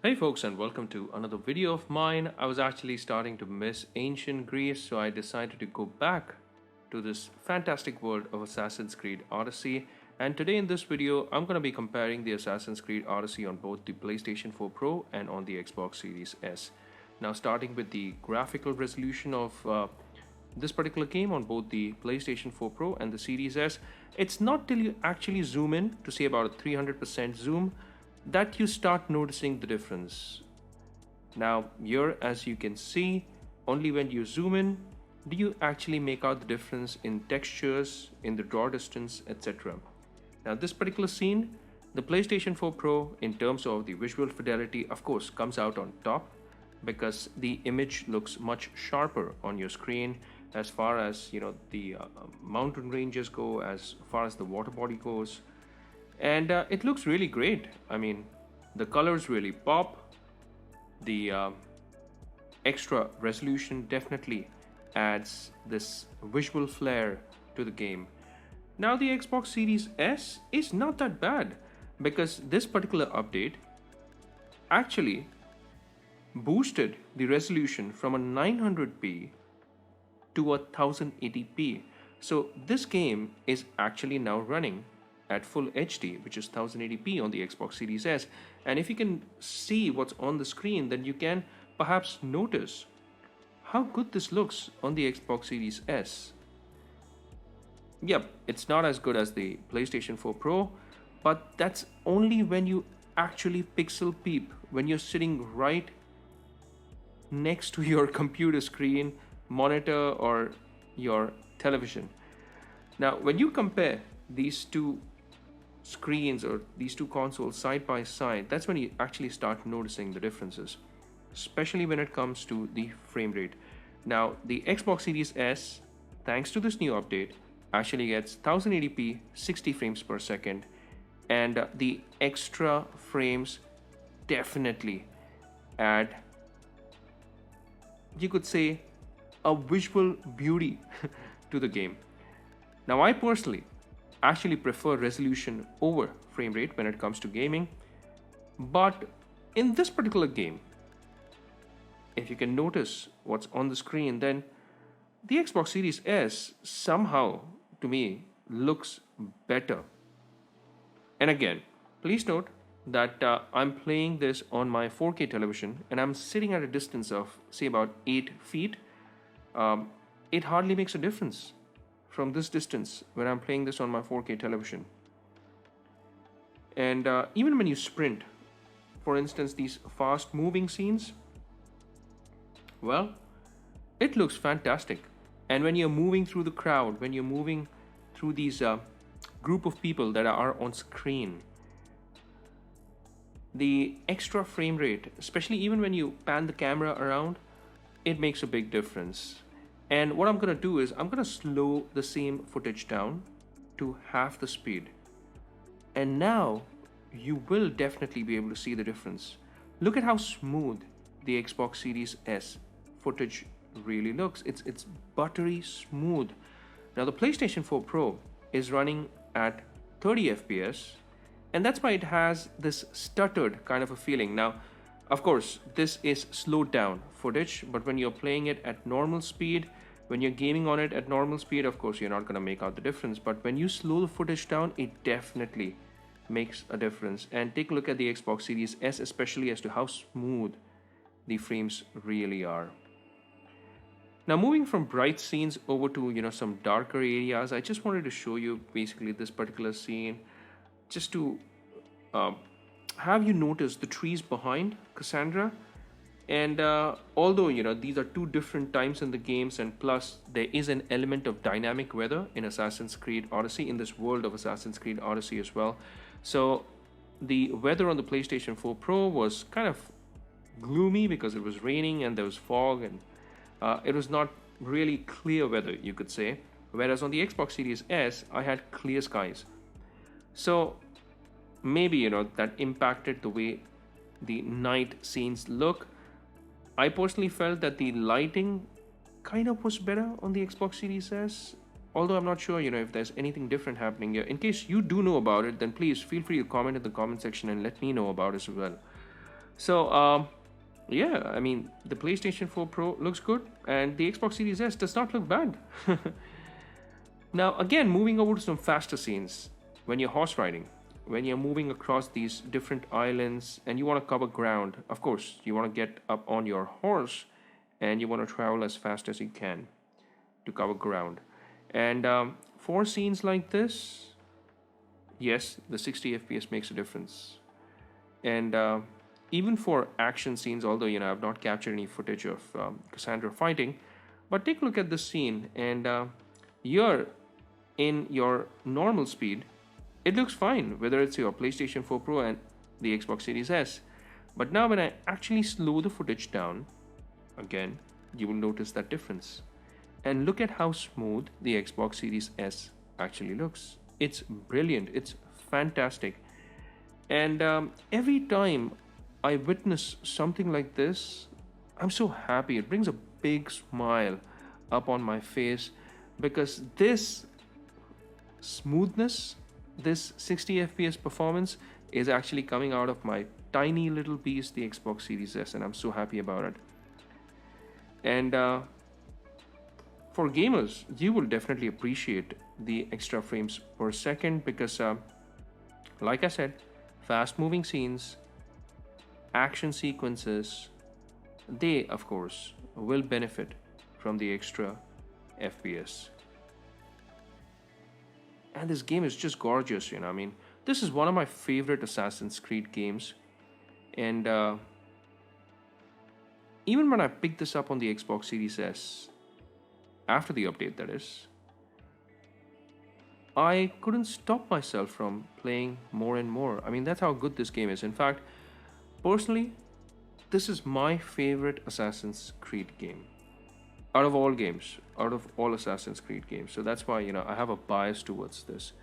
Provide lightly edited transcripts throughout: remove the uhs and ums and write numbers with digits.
Hey folks, and welcome to another video of mine. I was actually starting to miss ancient Greece, so I decided to go back to this fantastic world of Assassin's Creed Odyssey. And today in this video, I'm going to be comparing the Assassin's Creed Odyssey on both the PlayStation 4 Pro and on the Xbox Series S. Now, starting with the graphical resolution of this particular game on both the PlayStation 4 Pro and the Series S, it's not till you actually zoom in to see about a 300% zoom that you start noticing the difference. Now, here as you can see, only when you zoom in do you actually make out the difference in textures, in the draw distance, etc. Now, this particular scene, the PlayStation 4 Pro, in terms of the visual fidelity, of course, comes out on top because the image looks much sharper on your screen as far as the mountain ranges go, as far as the water body goes, and it looks really great. I mean, the colors really pop. The extra resolution definitely adds this visual flair to the game. Now, the Xbox Series S is not that bad because this particular update actually boosted the resolution from a 900p to a 1080p. So this game is actually now running at full HD, which is 1080p on the Xbox Series S. And if you can see what's on the screen, then you can perhaps notice how good this looks on the Xbox Series S. Yep, it's not as good as the PlayStation 4 Pro, but that's only when you actually pixel peep, when you're sitting right next to your computer screen, monitor, or your television. Now, when you compare these two screens or these two consoles side by side, that's when you actually start noticing the differences, especially when it comes to the frame rate. Now, the Xbox Series S, thanks to this new update, actually gets 1080p 60 frames per second, and the extra frames definitely add, you could say, a visual beauty to the game. Now, I personally actually prefer resolution over frame rate when it comes to gaming, but in this particular game, if you can notice what's on the screen, then the Xbox Series S somehow to me looks better. And again, please note that I'm playing this on my 4K television and I'm sitting at a distance of say about 8 feet. It hardly makes a difference from this distance when I'm playing this on my 4K television. And even when you sprint, for instance, these fast moving scenes, well, it looks fantastic. And when you're moving through the crowd, when you're moving through these group of people that are on screen, the extra frame rate, especially even when you pan the camera around, it makes a big difference. And what I'm going to do is I'm going to slow the same footage down to half the speed. And now you will definitely be able to see the difference. Look at how smooth the Xbox Series S footage really looks. It's buttery smooth. Now the PlayStation 4 Pro is running at 30 FPS, and that's why it has this stuttered kind of a feeling. Now, of course, this is slowed down footage, but when you're playing it at normal speed, when you're gaming on it at normal speed, of course, you're not going to make out the difference. But when you slow the footage down, it definitely makes a difference. And take a look at the Xbox Series S, especially as to how smooth the frames really are. Now, moving from bright scenes over to, some darker areas, I just wanted to show you basically this particular scene just to have you notice the trees behind Cassandra. And although these are two different times in the games, and plus there is an element of dynamic weather in Assassin's Creed Odyssey, in this world of Assassin's Creed Odyssey as well. So the weather on the PlayStation 4 Pro was kind of gloomy because it was raining and there was fog, and it was not really clear weather, you could say. Whereas on the Xbox Series S, I had clear skies. So maybe that impacted the way the night scenes look. I personally felt that the lighting kind of was better on the Xbox Series S, although I'm not sure if there's anything different happening here. In case you do know about it, then please feel free to comment in the comment section and let me know about it as well. So yeah, I mean, the PlayStation 4 Pro looks good, and the Xbox Series S does not look bad. Now, again, moving over to some faster scenes. When you're horse riding, when you're moving across these different islands and you want to cover ground, of course, you want to get up on your horse and you want to travel as fast as you can to cover ground. And for scenes like this, yes, the 60 FPS makes a difference. And even for action scenes, although I've not captured any footage of Cassandra fighting, but take a look at this scene, and you're in your normal speed, it looks fine, whether it's your PlayStation 4 Pro and the Xbox Series S. But now when I actually slow the footage down, again, you will notice that difference. And look at how smooth the Xbox Series S actually looks. It's brilliant, it's fantastic. And every time I witness something like this, I'm so happy. It brings a big smile up on my face, because this smoothness, this 60 FPS performance is actually coming out of my tiny little piece, the Xbox Series S, and I'm so happy about it. And for gamers, you will definitely appreciate the extra frames per second, because like I said, fast moving scenes, action sequences, they of course will benefit from the extra FPS. And this game is just gorgeous, I mean, this is one of my favorite Assassin's Creed games. And even when I picked this up on the Xbox Series S, after the update that is, I couldn't stop myself from playing more and more. I mean, that's how good this game is. In fact, personally, this is my favorite Assassin's Creed game. Out of all games, out of all Assassin's Creed games. So that's why, I have a bias towards this.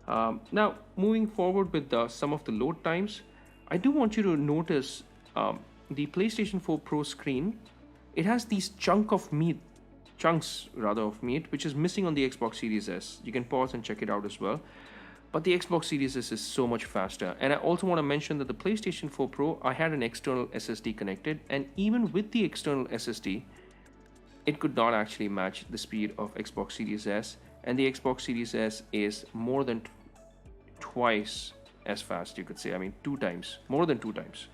Now, moving forward with some of the load times, I do want you to notice the PlayStation 4 Pro screen. It has these chunks of meat, which is missing on the Xbox Series S. You can pause and check it out as well. But the Xbox Series S is so much faster. And I also want to mention that the PlayStation 4 Pro, I had an external SSD connected, and even with the external SSD, it could not actually match the speed of Xbox Series S, and the Xbox Series S is more than twice as fast, you could say. I mean, 2 times, more than 2 times.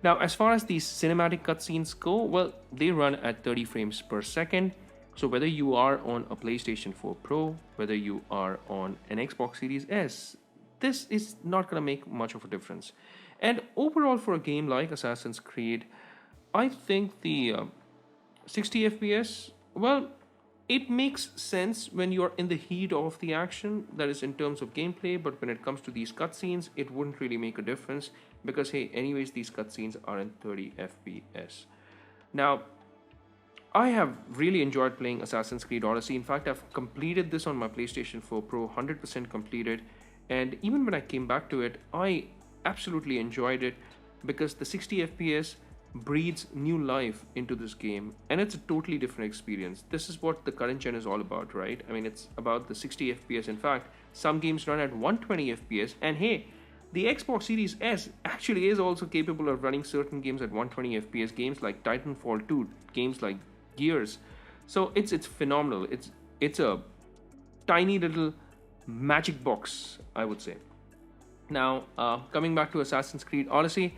Now, as far as these cinematic cutscenes go, well, they run at 30 frames per second. So whether you are on a PlayStation 4 Pro, whether you are on an Xbox Series S, this is not going to make much of a difference. And overall, for a game like Assassin's Creed, I think the 60 FPS, well, it makes sense when you're in the heat of the action, that is in terms of gameplay, but when it comes to these cutscenes, it wouldn't really make a difference, because hey, anyways, these cutscenes are in 30 FPS. Now, I have really enjoyed playing Assassin's Creed Odyssey. In fact, I've completed this on my PlayStation 4 Pro, 100% completed, and even when I came back to it, I absolutely enjoyed it, because the 60 FPS breathes new life into this game, and it's a totally different experience. This is what the current gen is all about, right? I mean, it's about the 60 FPS. In fact, some games run at 120 FPS, and hey, the Xbox Series S actually is also capable of running certain games at 120 FPS, games like Titanfall 2, games like Gears. So it's phenomenal. It's a tiny little magic box, I would say. Now, coming back to Assassin's Creed Odyssey,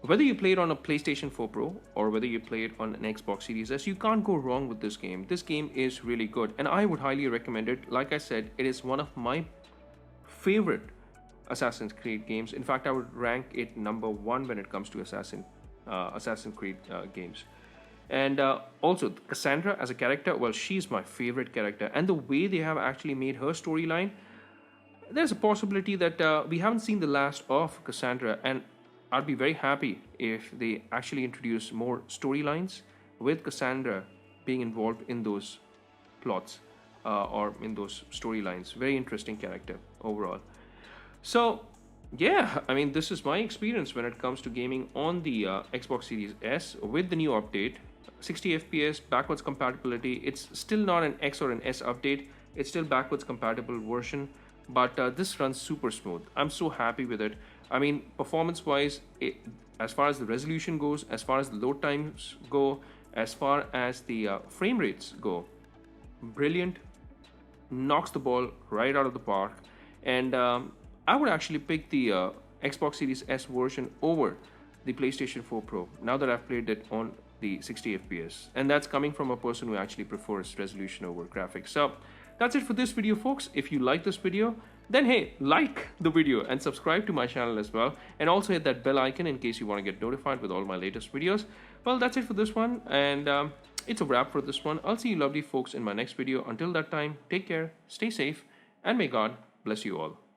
whether you play it on a PlayStation 4 Pro or whether you play it on an Xbox Series S, you can't go wrong with this game. This game is really good, and I would highly recommend it. Like I said, it is one of my favorite Assassin's Creed games. In fact, I would rank it number 1 when it comes to Assassin's Creed games. And also, Cassandra as a character, well, she's my favorite character. And the way they have actually made her storyline, there's a possibility that we haven't seen the last of Cassandra, and I'd be very happy if they actually introduce more storylines with Cassandra being involved in those plots or in those storylines. Very interesting character overall. So, yeah, I mean, this is my experience when it comes to gaming on the Xbox Series S with the new update. 60 FPS, backwards compatibility. It's still not an X or an S update. It's still backwards compatible version, but this runs super smooth. I'm so happy with it. I mean, performance-wise, as far as the resolution goes, as far as the load times go, as far as the frame rates go, brilliant, knocks the ball right out of the park. And I would actually pick the Xbox Series S version over the PlayStation 4 Pro now that I've played it on the 60 FPS. And that's coming from a person who actually prefers resolution over graphics. So that's it for this video, folks. If you like this video, then hey, like the video and subscribe to my channel as well. And also hit that bell icon in case you want to get notified with all my latest videos. Well, that's it for this one. And it's a wrap for this one. I'll see you lovely folks in my next video. Until that time, take care, stay safe, and may God bless you all.